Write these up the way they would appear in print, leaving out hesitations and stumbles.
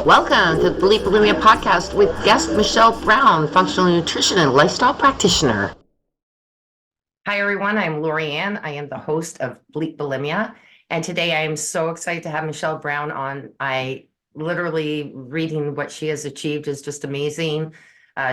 Welcome to the Bleep Bulimia podcast with guest Michelle Brown, functional nutrition and lifestyle practitioner. Hi, everyone. I'm Lori Ann. I am the host of Bleep Bulimia. And today I am so excited to have Michelle Brown on. I literally reading what she has achieved is just amazing.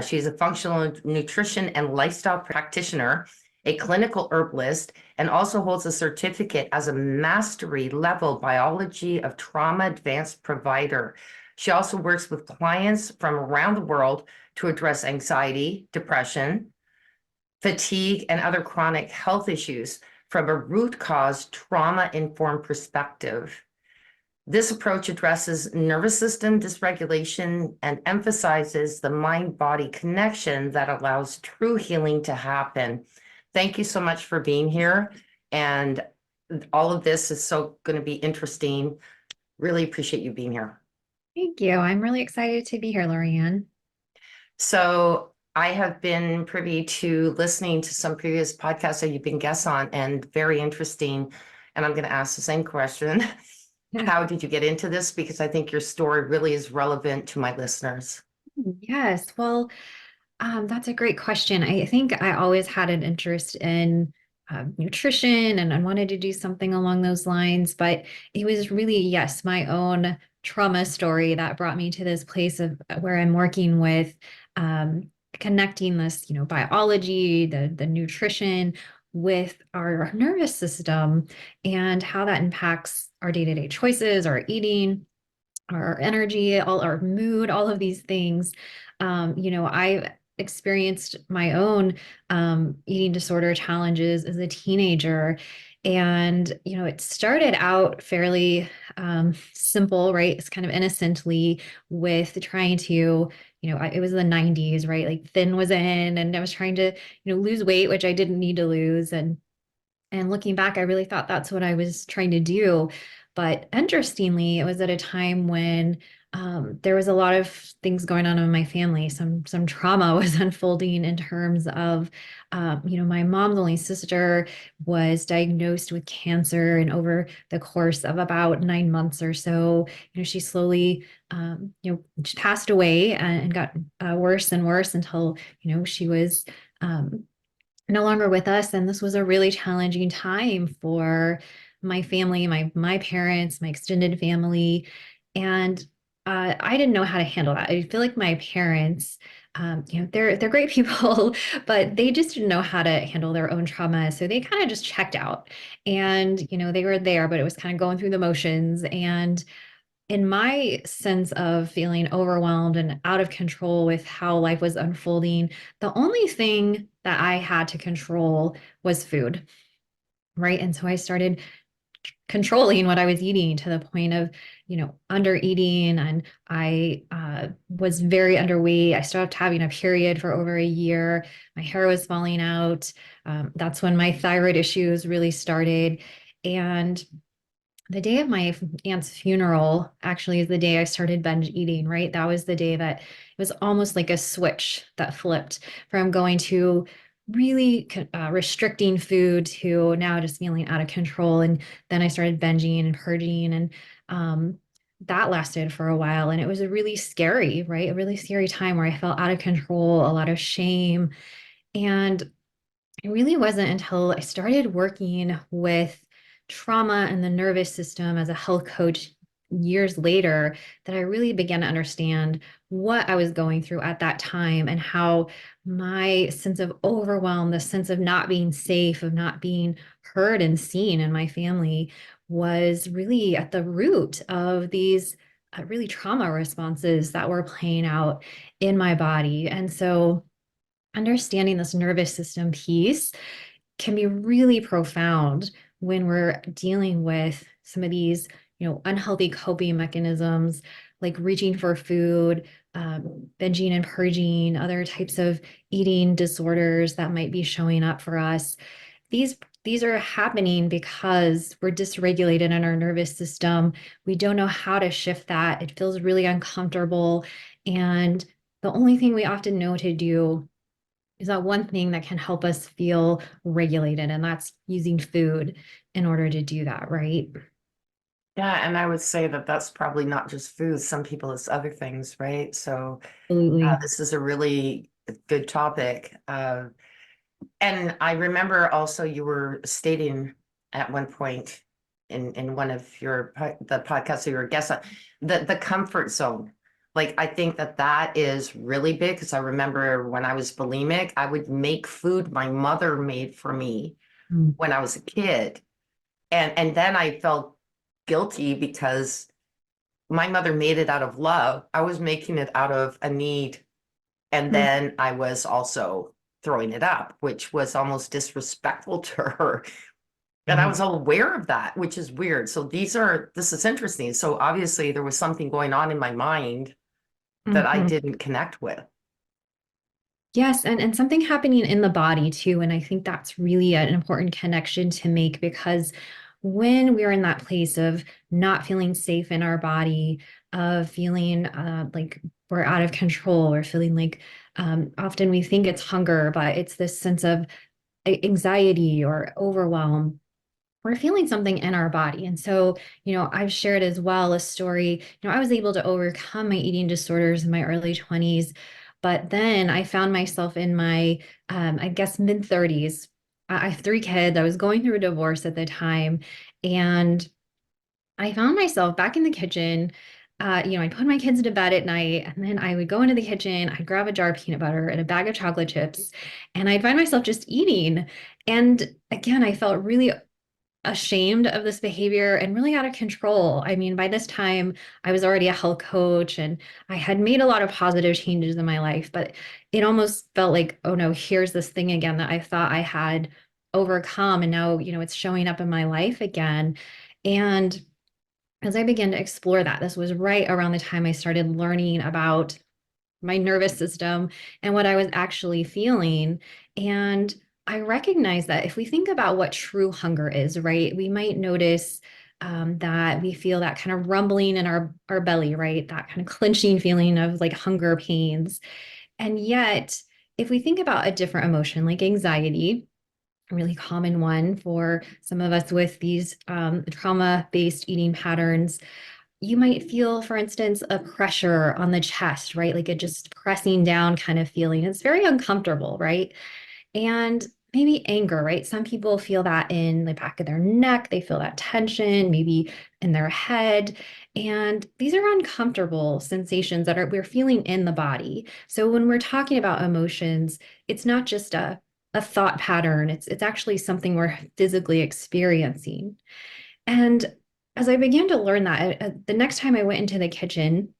She's a functional nutrition and lifestyle practitioner, a clinical herbalist, and also holds a certificate as a mastery level biology of trauma advanced provider. She also works with clients from around the world to address anxiety, depression, fatigue, and other chronic health issues from a root cause trauma-informed perspective. This approach addresses nervous system dysregulation and emphasizes the mind-body connection that allows true healing to happen. Thank you so much for being here. And all of this is so going to be interesting. Really appreciate you being here. Thank you. I'm really excited to be here, Lorianne. So I have been privy to listening to some previous podcasts that you've been guests on, and very interesting. And I'm going to ask the same question. Yeah. How did you get into this? Because I think your story really is relevant to my listeners. Yes. Well, that's a great question. I think I always had an interest in nutrition and I wanted to do something along those lines, but it was really, yes, my own trauma story that brought me to this place of where I'm working with connecting this, biology, the nutrition with our nervous system and how that impacts our day-to-day choices, our eating, our energy, all our mood, all of these things. I've experienced my own eating disorder challenges as a teenager. And, it started out fairly simple, right? It's kind of innocently with trying to, it was the 90s, right? Like thin was in, and I was trying to, lose weight, which I didn't need to lose. And looking back, I really thought that's what I was trying to do. But interestingly, it was at a time when there was a lot of things going on in my family. Some trauma was unfolding in terms of, my mom's only sister was diagnosed with cancer, and over the course of about 9 months or so, she slowly, she passed away and got worse and worse until, she was. No longer with us. And this was a really challenging time for my family, my parents, my extended family. And I didn't know how to handle that. I feel like my parents, they're great people, but they just didn't know how to handle their own trauma. So they kind of just checked out. And, they were there, but it was kind of going through the motions. And in my sense of feeling overwhelmed and out of control with how life was unfolding, the only thing that I had to control was food, right? And so I started controlling what I was eating to the point of, under eating. And I was very underweight. I stopped having a period for over a year. My hair was falling out. That's when my thyroid issues really started. And the day of my aunt's funeral actually is the day I started binge eating, right? That was the day that it was almost like a switch that flipped from going to really restricting food to now just feeling out of control. And then I started binging and purging, and that lasted for a while. And it was a really scary, right? A really scary time where I felt out of control, a lot of shame. And it really wasn't until I started working with trauma and the nervous system as a health coach years later that I really began to understand what I was going through at that time and how my sense of overwhelm, the sense of not being safe, of not being heard and seen in my family was really at the root of these really trauma responses that were playing out in my body. And so understanding this nervous system piece can be really profound when we're dealing with some of these, unhealthy coping mechanisms like reaching for food, binging and purging, other types of eating disorders that might be showing up for us. These these are happening because we're dysregulated in our nervous system. We don't know how to shift that. It feels really uncomfortable. And the only thing we often know to do is that one thing that can help us feel regulated, and that's using food in order to do that, right? Yeah, and I would say that that's probably not just food. Some people it's other things, right? So Absolutely. this is a really good topic. And I remember also you were stating at one point in one of the podcasts you were a guest on, the comfort zone. Like I think that that is really big because I remember when I was bulimic, I would make food my mother made for me Mm. when I was a kid. And then I felt guilty because my mother made it out of love. I was making it out of a need. And Mm. then I was also throwing it up, which was almost disrespectful to her. And I Right. was all aware of that, which is weird. So this is interesting. So obviously there was something going on in my mind that I Mhm. didn't connect with. Yes, and something happening in the body too. And I think that's really an important connection to make because when we're in that place of not feeling safe in our body, of feeling like we're out of control, or feeling like often we think it's hunger, but it's this sense of anxiety or overwhelm. We're feeling something in our body. And so, I've shared as well a story. I was able to overcome my eating disorders in my early 20s, but then I found myself in my, I guess, mid 30s. I have three kids. I was going through a divorce at the time. And I found myself back in the kitchen. I'd put my kids to bed at night, and then I would go into the kitchen, I'd grab a jar of peanut butter and a bag of chocolate chips, and I'd find myself just eating. And again, I felt really ashamed of this behavior and really out of control. I mean, by this time, I was already a health coach and I had made a lot of positive changes in my life, but it almost felt like, oh no, here's this thing again that I thought I had overcome. And now, it's showing up in my life again. And as I began to explore that, this was right around the time I started learning about my nervous system and what I was actually feeling. And I recognize that if we think about what true hunger is, right, we might notice that we feel that kind of rumbling in our belly, right? That kind of clenching feeling of like hunger pains. And yet, if we think about a different emotion like anxiety, a really common one for some of us with these trauma-based eating patterns, you might feel, for instance, a pressure on the chest, right? Like a just pressing down kind of feeling. It's very uncomfortable, right? And maybe anger, right? Some people feel that in the back of their neck. They feel that tension, maybe in their head. And these are uncomfortable sensations that we're feeling in the body. So when we're talking about emotions, it's not just a thought pattern. It's actually something we're physically experiencing. And as I began to learn that, the next time I went into the kitchen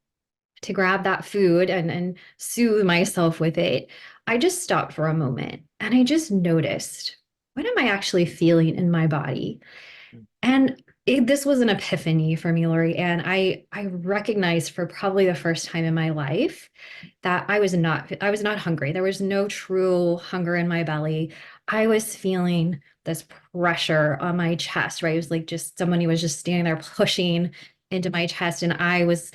to grab that food and soothe myself with it, I just stopped for a moment and I just noticed, what am I actually feeling in my body? And this was an epiphany for me, Lori. And I recognized for probably the first time in my life that I was not hungry. There was no true hunger in my belly. I was feeling this pressure on my chest, right? It was like just someone who was just standing there pushing into my chest. And I was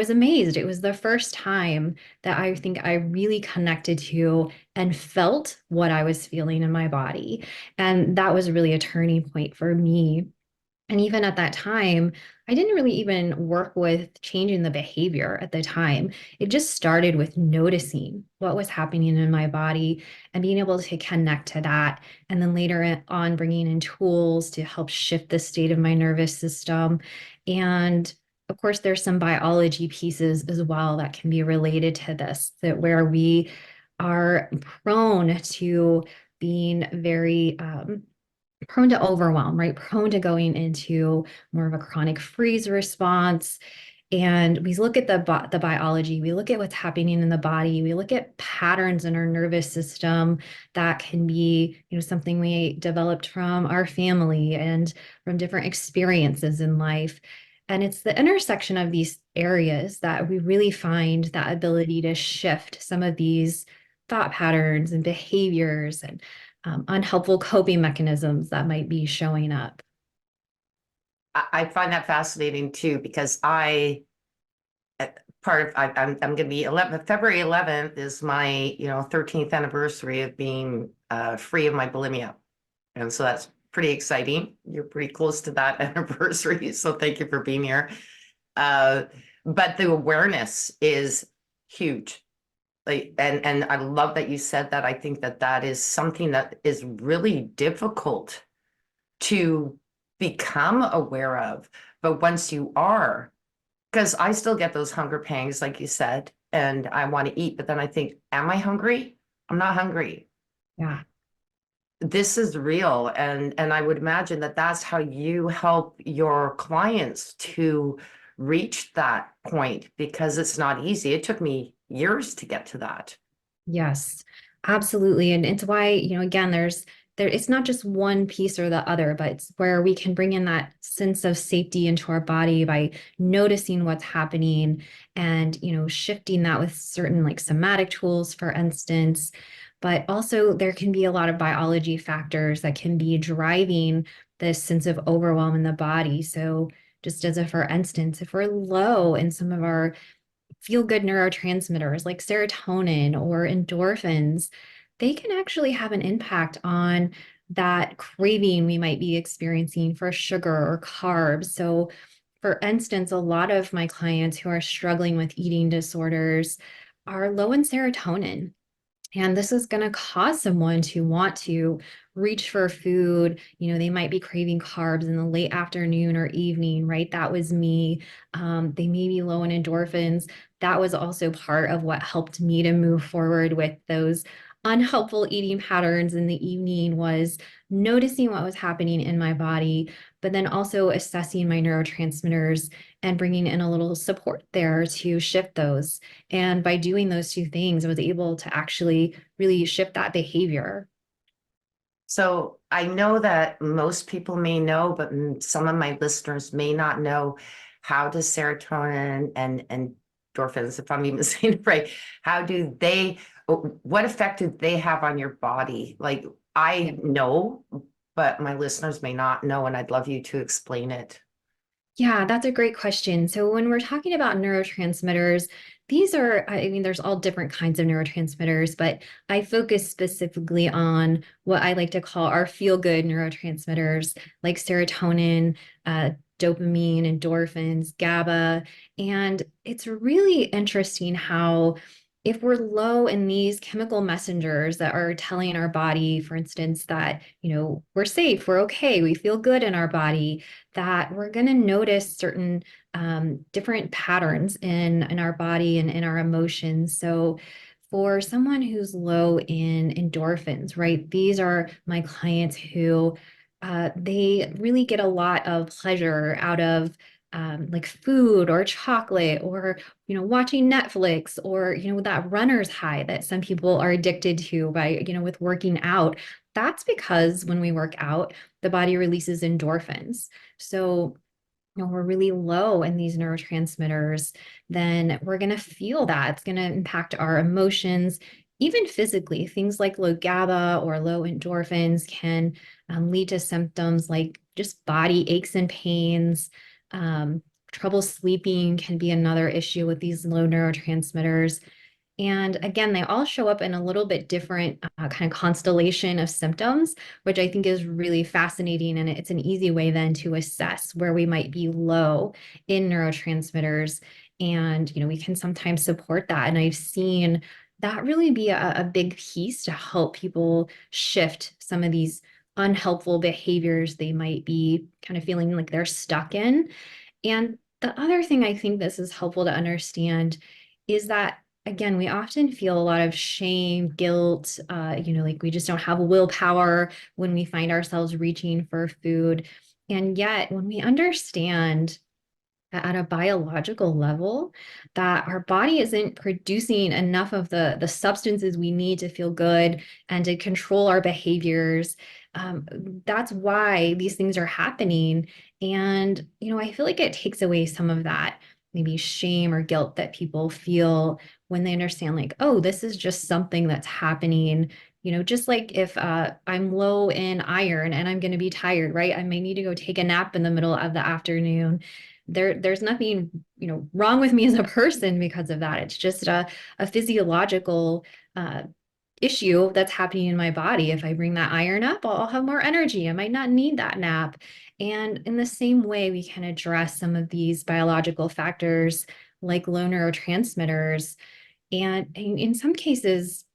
amazed. It was the first time that I think I really connected to and felt what I was feeling in my body. And that was really a turning point for me. And even at that time, I didn't really even work with changing the behavior at the time. It just started with noticing what was happening in my body and being able to connect to that. And then later on, bringing in tools to help shift the state of my nervous system. And of course, there's some biology pieces as well that can be related to this, that where we are prone to being very prone to overwhelm, right? Prone to going into more of a chronic freeze response. And we look at the biology, we look at what's happening in the body, we look at patterns in our nervous system that can be, something we developed from our family and from different experiences in life. And it's the intersection of these areas that we really find that ability to shift some of these thought patterns and behaviors and unhelpful coping mechanisms that might be showing up. I find that fascinating too, because I part of I'm going to be 11 February 11th is my 13th anniversary of being free of my bulimia, and so that's pretty exciting. You're pretty close to that anniversary, so thank you for being here. Uh, but the awareness is huge. Like, and I love that you said that. I think that that is something that is really difficult to become aware of. But once you are, because I still get those hunger pangs, like you said, and I want to eat, but then I think, am I hungry? I'm not hungry. Yeah. This is real. And I would imagine that that's how you help your clients to reach that point, because it's not easy. It took me years to get to that. Yes, absolutely. And it's why, again, it's not just one piece or the other, but it's where we can bring in that sense of safety into our body by noticing what's happening and, shifting that with certain like somatic tools, for instance. But also there can be a lot of biology factors that can be driving this sense of overwhelm in the body. So just as a for instance, if we're low in some of our feel good neurotransmitters like serotonin or endorphins, they can actually have an impact on that craving we might be experiencing for sugar or carbs. So, for instance, a lot of my clients who are struggling with eating disorders are low in serotonin. And this is going to cause someone to want to reach for food. They might be craving carbs in the late afternoon or evening, right? That was me. They may be low in endorphins. That was also part of what helped me to move forward with those unhelpful eating patterns in the evening was noticing what was happening in my body, but then also assessing my neurotransmitters and bringing in a little support there to shift those. And by doing those two things, I was able to actually really shift that behavior. So I know that most people may know, but some of my listeners may not know, how does serotonin and endorphins, if I'm even saying it right, how do they, what effect do they have on your body? Like, Yeah. I know, but my listeners may not know, and I'd love you to explain it. Yeah, that's a great question. So when we're talking about neurotransmitters, these are, I mean, there's all different kinds of neurotransmitters, but I focus specifically on what I like to call our feel-good neurotransmitters like serotonin, dopamine, endorphins, GABA. And it's really interesting how if we're low in these chemical messengers that are telling our body, for instance, that, we're safe, we're okay, we feel good in our body, that we're going to notice certain different patterns in our body and in our emotions. So, for someone who's low in endorphins, right? These are my clients who they really get a lot of pleasure out of like food or chocolate or watching Netflix or that runner's high that some people are addicted to by with working out. That's because when we work out, the body releases endorphins. So, we're really low in these neurotransmitters, then we're going to feel that. It's going to impact our emotions, even physically. Things like low GABA or low endorphins can lead to symptoms like just body aches and pains. Um, Trouble sleeping can be another issue with these low neurotransmitters. And again, they all show up in a little bit different kind of constellation of symptoms, which I think is really fascinating. And it's an easy way then to assess where we might be low in neurotransmitters. And, we can sometimes support that. And I've seen that really be a big piece to help people shift some of these unhelpful behaviors they might be kind of feeling like they're stuck in. And the other thing I think this is helpful to understand is that, again, we often feel a lot of shame, guilt, like we just don't have willpower when we find ourselves reaching for food. And yet, when we understand at a biological level that our body isn't producing enough of the substances we need to feel good and to control our behaviors, um, that's why these things are happening. And I feel like it takes away some of that maybe shame or guilt that people feel when they understand like, oh, this is just something that's happening. Just like if I'm low in iron and I'm going to be tired, right? I may need to go take a nap in the middle of the afternoon. There's nothing wrong with me as a person because of that. It's just a physiological issue that's happening in my body. If I bring that iron up, I'll have more energy. I might not need that nap. And in the same way, we can address some of these biological factors like low neurotransmitters. And in some cases,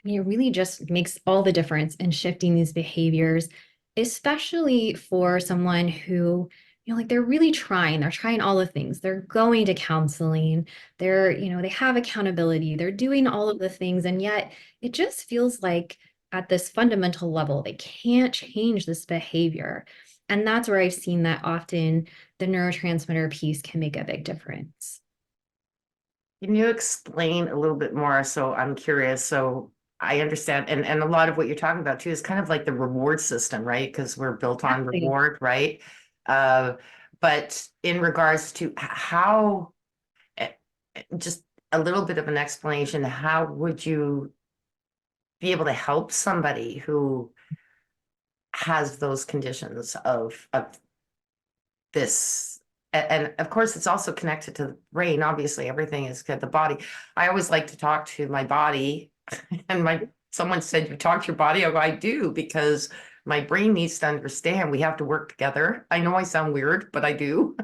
it really just makes all the difference in shifting these behaviors, especially for someone who, like they're really trying, they're trying all the things. They're going to counseling, they have accountability, they're doing all of the things. And yet it just feels like at this fundamental level, they can't change this behavior. And that's where I've seen that often the neurotransmitter piece can make a big difference. Can you explain a little bit more? So I'm curious. So I understand, and a lot of what you're talking about too is kind of like the reward system, right? Because we're built on Exactly. reward, right? Uh, but in regards to how, eh, just a little bit of an explanation, how would you be able to help somebody who has those conditions of this? And of course, it's also connected to the brain. Obviously, everything is good. The body. I always like to talk to my body, and someone said, "You talk to your body." I go, "I do," because my brain needs to understand we have to work together. I know I sound weird, but I do.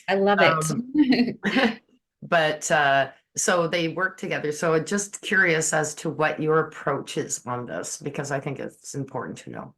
I love it. Um, but so they work together. So just curious as to what your approach is on this, because I think it's important to know.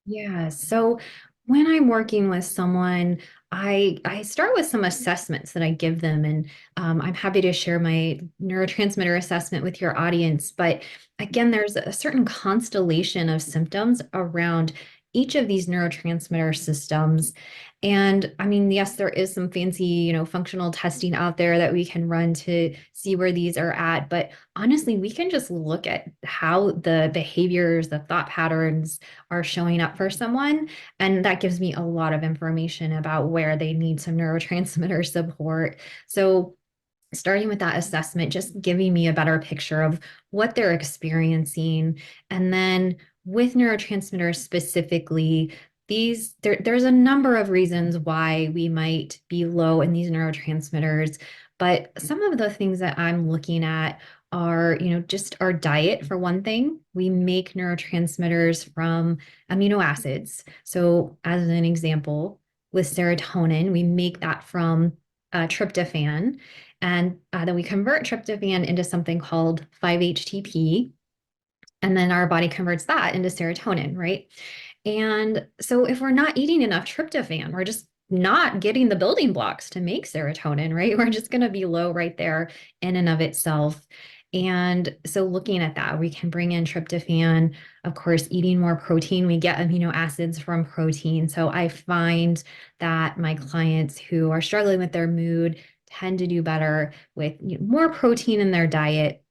Yeah. So when I'm working with someone, I start with some assessments that I give them, and I'm happy to share my neurotransmitter assessment with your audience. But again, there's a certain constellation of symptoms around each of these neurotransmitter systems. And I mean, yes, there is some fancy, functional testing out there that we can run to see where these are at. But honestly, we can just look at how the behaviors, the thought patterns, are showing up for someone. And that gives me a lot of information about where they need some neurotransmitter support. So starting with that assessment, just giving me a better picture of what they're experiencing. And then with neurotransmitters specifically, there's a number of reasons why we might be low in these neurotransmitters. But some of the things that I'm looking at are, just our diet for one thing. We make neurotransmitters from amino acids. So as an example, with serotonin, we make that from tryptophan. And then we convert tryptophan into something called 5-HTP. And then our body converts that into serotonin, right? And so if we're not eating enough tryptophan, we're just not getting the building blocks to make serotonin, right? We're just going to be low right there in and of itself. And so looking at that, we can bring in tryptophan, of course, eating more protein. We get amino acids from protein. So I find that my clients who are struggling with their mood tend to do better with more protein in their diet.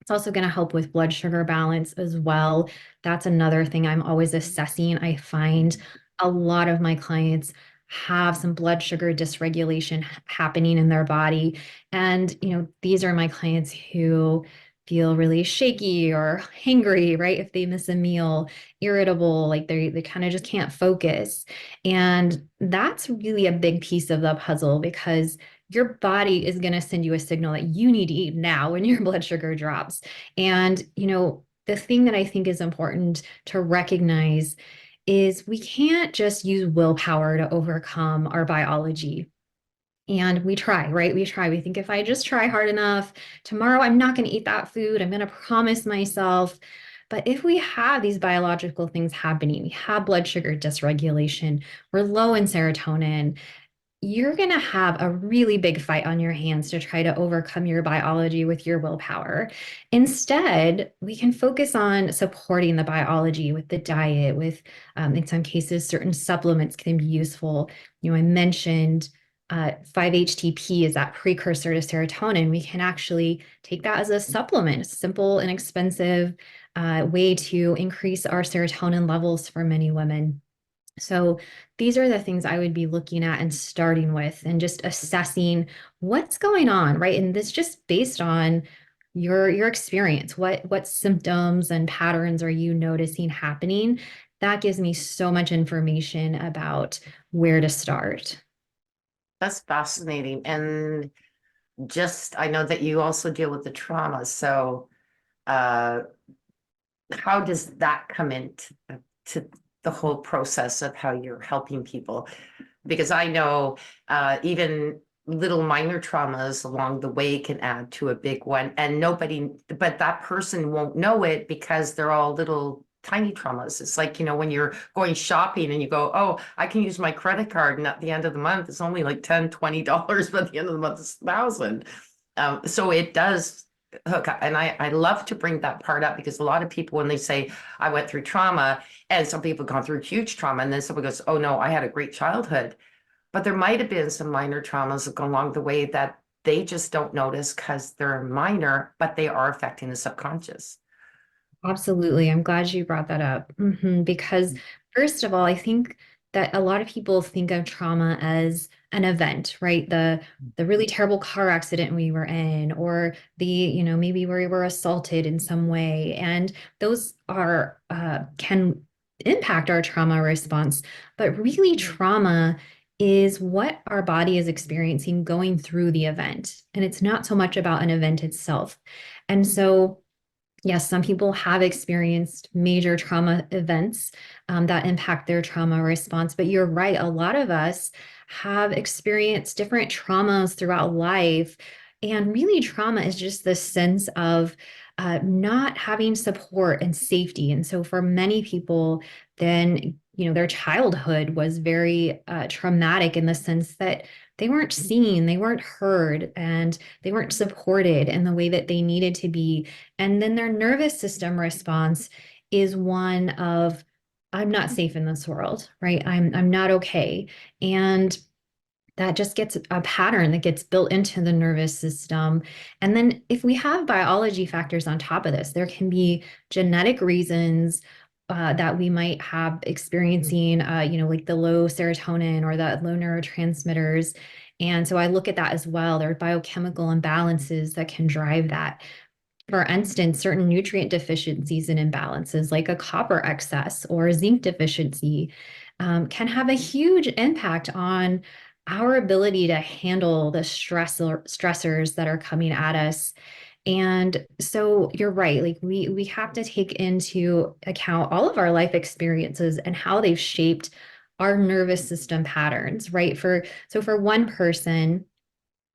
It's also going to help with blood sugar balance as well. That's another thing I'm always assessing. I find a lot of my clients have some blood sugar dysregulation happening in their body. And, these are my clients who feel really shaky or hangry, right? If they miss a meal, irritable, like they kind of just can't focus. And that's really a big piece of the puzzle because your body is going to send you a signal that you need to eat now when your blood sugar drops. And, the thing that I think is important to recognize is we can't just use willpower to overcome our biology. And we try, right? We try. We think if I just try hard enough, tomorrow I'm not going to eat that food. I'm going to promise myself. But if we have these biological things happening, we have blood sugar dysregulation, we're low in serotonin, you're going to have a really big fight on your hands to try to overcome your biology with your willpower. Instead, we can focus on supporting the biology with the diet, with, in some cases, certain supplements can be useful. I mentioned 5-HTP is that precursor to serotonin. We can actually take that as a supplement, a simple and inexpensive way to increase our serotonin levels for many women. So these are the things I would be looking at and starting with and just assessing what's going on, right? And this just based on your experience. What symptoms and patterns are you noticing happening? That gives me so much information about where to start. That's fascinating. And just, I know that you also deal with the trauma. So, uh, how does that come into to the whole process of how you're helping people? Because I know even little minor traumas along the way can add to a big one, and nobody, but that person won't know it because they're all little tiny traumas. It's like, when you're going shopping and you go, oh, I can use my credit card, and at the end of the month, it's only like $10, $20, but at the end of the month, it's 1,000. So it does hook up. And I love to bring that part up because a lot of people, when they say, I went through trauma, and some people have gone through huge trauma, and then someone goes, oh no, I had a great childhood. But there might have been some minor traumas that go along the way that they just don't notice because they're minor, but they are affecting the subconscious. Absolutely. I'm glad you brought that up. Because first of all, I think that a lot of people think of trauma as an event, right? The really terrible car accident we were in, or maybe we were assaulted in some way. And those are can impact our trauma response. But really, trauma is what our body is experiencing going through the event. And it's not so much about an event itself. And so yes, some people have experienced major trauma events that impact their trauma response, but you're right. A lot of us have experienced different traumas throughout life. And really, trauma is just this sense of not having support and safety. And so, for many people, then, their childhood was very traumatic in the sense that they weren't seen, they weren't heard, and they weren't supported in the way that they needed to be. And then their nervous system response is one of, I'm not safe in this world, right? I'm not okay. And that just gets a pattern that gets built into the nervous system. And then if we have biology factors on top of this, there can be genetic reasons that we might have experiencing, like the low serotonin or the low neurotransmitters. And so I look at that as well. There are biochemical imbalances that can drive that. For instance, certain nutrient deficiencies and imbalances, like a copper excess or a zinc deficiency, can have a huge impact on our ability to handle the stressors that are coming at us. And so you're right, like we have to take into account all of our life experiences and how they've shaped our nervous system patterns, right? For one person,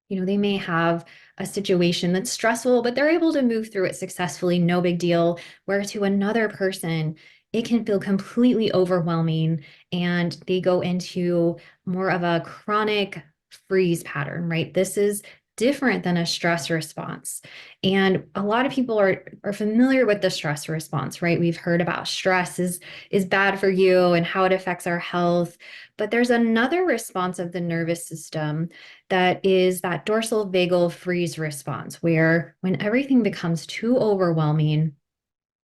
they may have a situation that's stressful, but they're able to move through it successfully, no big deal. Where to another person, it can feel completely overwhelming and they go into more of a chronic freeze pattern, right? This is different than a stress response. And a lot of people are familiar with the stress response, right? We've heard about stress is bad for you and how it affects our health. But there's another response of the nervous system that is that dorsal vagal freeze response, where when everything becomes too overwhelming,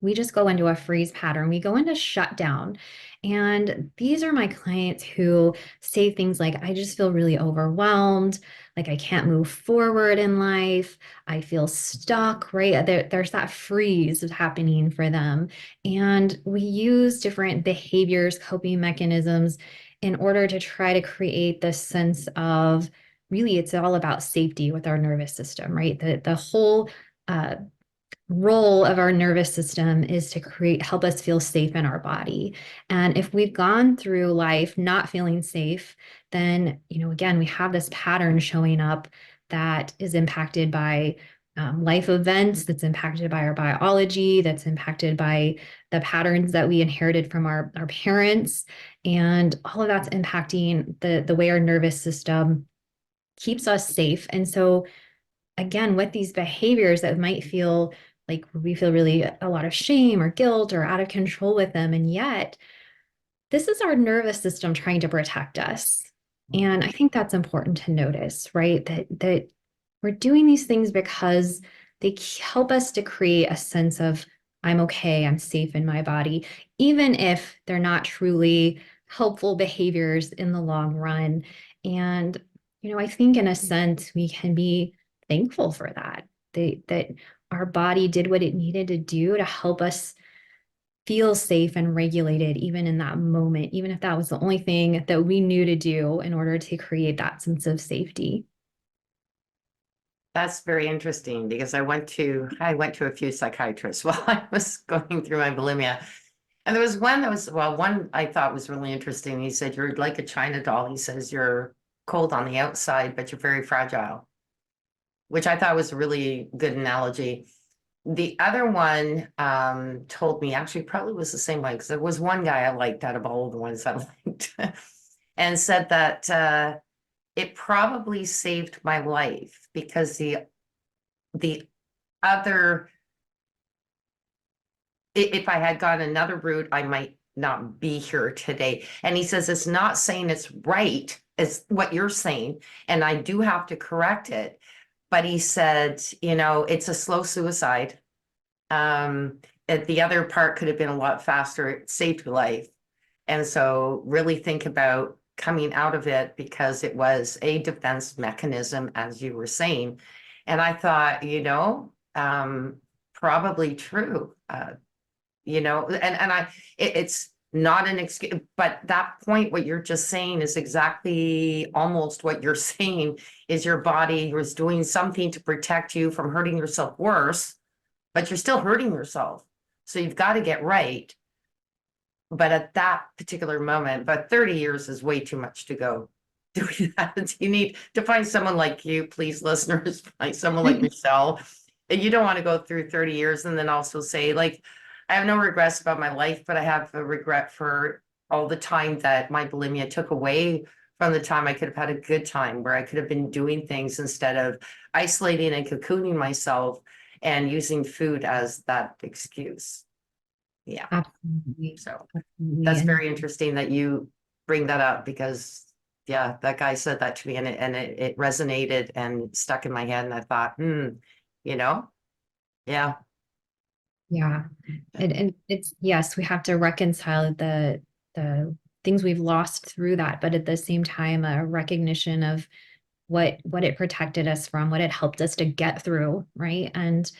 we just go into a freeze pattern. We go into shutdown. And these are my clients who say things like, I just feel really overwhelmed. Like I can't move forward in life. I feel stuck, right? There's that freeze happening for them. And we use different behaviors, coping mechanisms in order to try to create this sense of really, it's all about safety with our nervous system, right? The whole uh, role of our nervous system is to help us feel safe in our body. And if we've gone through life not feeling safe, then, again, we have this pattern showing up that is impacted by life events, that's impacted by our biology, that's impacted by the patterns that we inherited from our parents. And all of that's impacting the way our nervous system keeps us safe. And so again, with these behaviors that might feel like we feel really a lot of shame or guilt or out of control with them. And yet, this is our nervous system trying to protect us. And I think that's important to notice, right? That we're doing these things because they help us to create a sense of, I'm okay, I'm safe in my body, even if they're not truly helpful behaviors in the long run. And, I think in a sense, we can be thankful for that, that our body did what it needed to do to help us feel safe and regulated, even in that moment, even if that was the only thing that we knew to do in order to create that sense of safety. That's very interesting because I went to a few psychiatrists while I was going through my bulimia. And there was one that was, well, one I thought was really interesting. He said, "You're like a China doll." He says, "You're cold on the outside, but you're very fragile," which I thought was a really good analogy. The other one told me, actually probably was the same one, because there was one guy I liked out of all of the ones I liked, and said that it probably saved my life because the other, if I had gone another route, I might not be here today. And he says, it's not saying it's right, it's what you're saying, and I do have to correct it. But he said, it's a slow suicide. The other part could have been a lot faster. It saved your life. And so really think about coming out of it, because it was a defense mechanism, as you were saying. And I thought, probably true. It's not an excuse, but that point, what you're just saying is exactly almost what you're saying, is your body was doing something to protect you from hurting yourself worse, but you're still hurting yourself. So you've got to get right. But at that particular moment, but 30 years is way too much to go doing that. You need to find someone like you, please, listeners, find someone like Michelle. And you don't want to go through 30 years and then also say, like, I have no regrets about my life, but I have a regret for all the time that my bulimia took away from the time I could have had a good time, where I could have been doing things instead of isolating and cocooning myself and using food as that excuse. Yeah. Absolutely. So Absolutely. that's And very interesting that you bring that up, because yeah, that guy said that to me, and it resonated and stuck in my head. And I thought, you know, yeah. yeah, and it's, yes, we have to reconcile the things we've lost through that, but at the same time, a recognition of what it protected us from, what it helped us to get through, right? And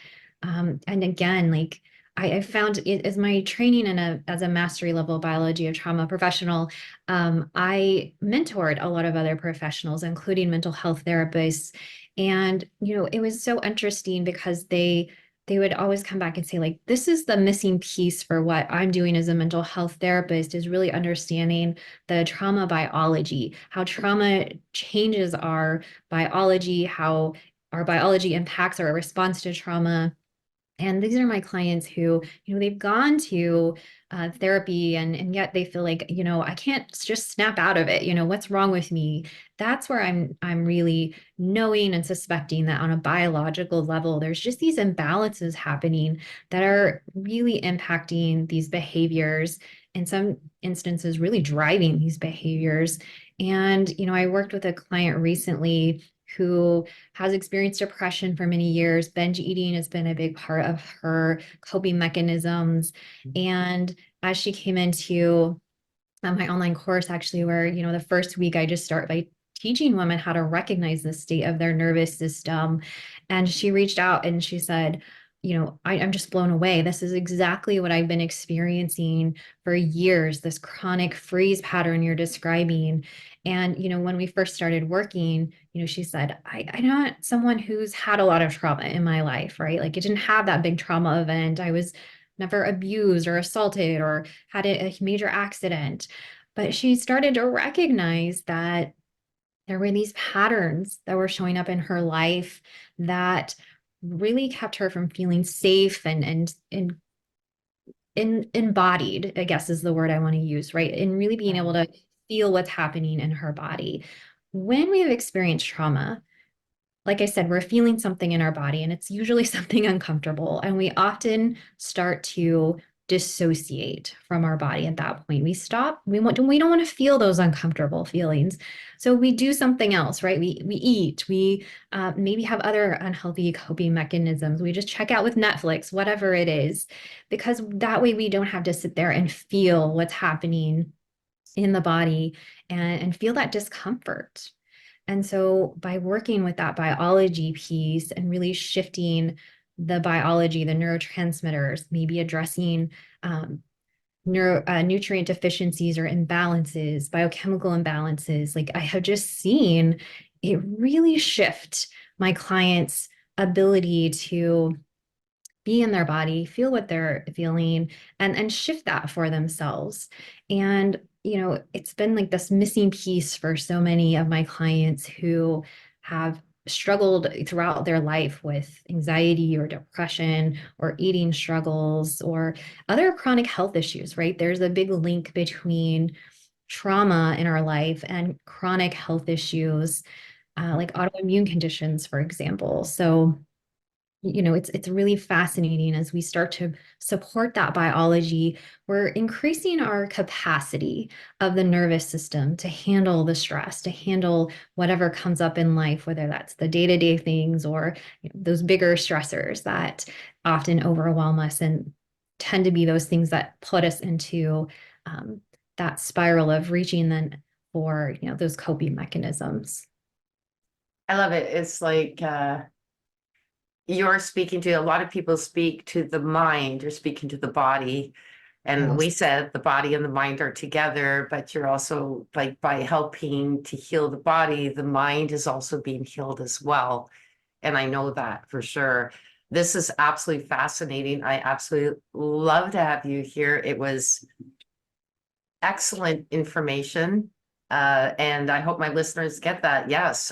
again, like I found it as my training as a mastery level biology of trauma professional, I mentored a lot of other professionals, including mental health therapists. And, it was so interesting because they would always come back and say, like, this is the missing piece for what I'm doing as a mental health therapist, is really understanding the trauma biology, how trauma changes our biology, how our biology impacts our response to trauma. And these are my clients who, they've gone to therapy, and yet they feel like, I can't just snap out of it. What's wrong with me? That's where I'm really knowing and suspecting that on a biological level, there's just these imbalances happening that are really impacting these behaviors, in some instances, really driving these behaviors. And, I worked with a client recently who has experienced depression for many years. Binge eating has been a big part of her coping mechanisms. And as she came into my online course, actually, where, the first week I just start by teaching women how to recognize the state of their nervous system. And she reached out and she said, I'm just blown away. This is exactly what I've been experiencing for years, this chronic freeze pattern you're describing. And, when we first started working, she said, I'm not someone who's had a lot of trauma in my life, right? Like, I didn't have that big trauma event. I was never abused or assaulted or had a major accident. But she started to recognize that there were these patterns that were showing up in her life that really kept her from feeling safe and embodied, I guess is the word I want to use, right? And really being able to feel what's happening in her body. When we have experienced trauma, like I said, we're feeling something in our body, and it's usually something uncomfortable. And we often start to dissociate from our body at that point. We stop, we don't want to feel those uncomfortable feelings. So we do something else, right? We eat, we maybe have other unhealthy coping mechanisms. We just check out with Netflix, whatever it is, because that way we don't have to sit there and feel what's happening in the body and feel that discomfort. And so by working with that biology piece and really shifting the biology, the neurotransmitters, maybe addressing nutrient deficiencies or imbalances, biochemical imbalances, like I have just seen it really shift my clients' ability to be in their body, feel what they're feeling, and shift that for themselves. And it's been like this missing piece for so many of my clients who have struggled throughout their life with anxiety or depression or eating struggles or other chronic health issues, right? There's a big link between trauma in our life and chronic health issues, like autoimmune conditions, for example. So it's really fascinating as we start to support that biology. We're increasing our capacity of the nervous system to handle the stress, to handle whatever comes up in life, whether that's the day-to-day things or those bigger stressors that often overwhelm us and tend to be those things that put us into that spiral of reaching then for those coping mechanisms. I love it. It's like you're speaking to a lot of people speak to the mind, you're speaking to the body. And we Yes. said the body and the mind are together, but you're also like by helping to heal the body, the mind is also being healed as well. And I know that for sure. This is absolutely fascinating. I absolutely love to have you here. It was excellent information. And I hope my listeners get that. Yes.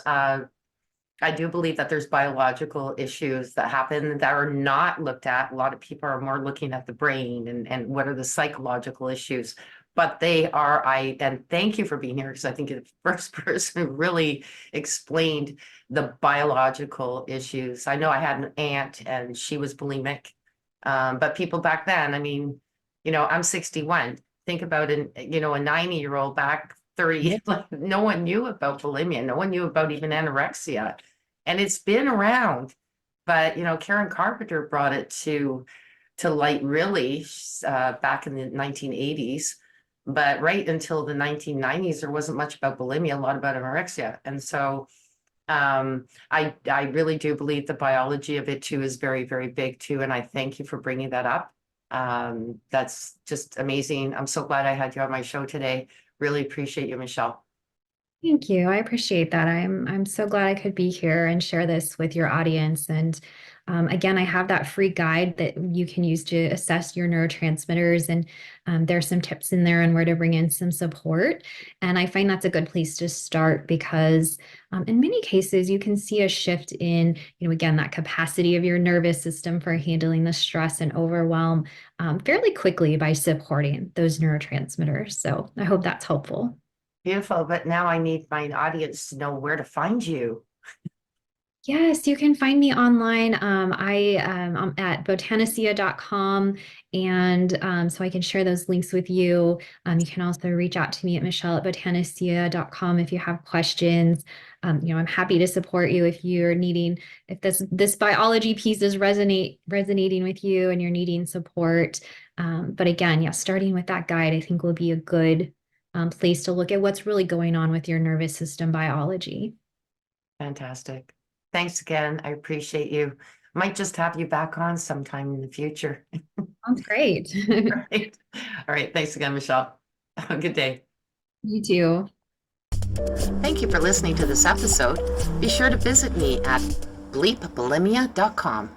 I do believe that there's biological issues that happen that are not looked at. A lot of people are more looking at the brain and what are the psychological issues, but they are, and thank you for being here because I think you're the first person who really explained the biological issues. I know I had an aunt and she was bulimic, but people back then, I mean, I'm 61. Think about a 90-year-old back 30, like no one knew about bulimia. No one knew about even anorexia. And it's been around, but Karen Carpenter brought it to light really back in the 1980s. But right until the 1990s, there wasn't much about bulimia, a lot about anorexia. And so I really do believe the biology of it too is very, very big too. And I thank you for bringing that up. That's just amazing. I'm so glad I had you on my show today. Really appreciate you, Michelle. Thank you. I appreciate that. I'm so glad I could be here and share this with your audience. And again, I have that free guide that you can use to assess your neurotransmitters. And there's some tips in there on where to bring in some support. And I find that's a good place to start because in many cases, you can see a shift in, again, that capacity of your nervous system for handling the stress and overwhelm fairly quickly by supporting those neurotransmitters. So I hope that's helpful. Beautiful. But now I need my audience to know where to find you. Yes, you can find me online. I'm at botanicea.com. And so I can share those links with you. You can also reach out to me at michelle@botanicea.com if you have questions. I'm happy to support you if you're needing, if this biology piece is resonating with you and you're needing support. But again, yeah, starting with that guide, I think will be a good place to look at what's really going on with your nervous system biology. Fantastic. Thanks again. I appreciate you. Might just have you back on sometime in the future. Sounds great. All right. All right. Thanks again, Michelle. Have a good day. You too. Thank you for listening to this episode. Be sure to visit me at bleepbulimia.com.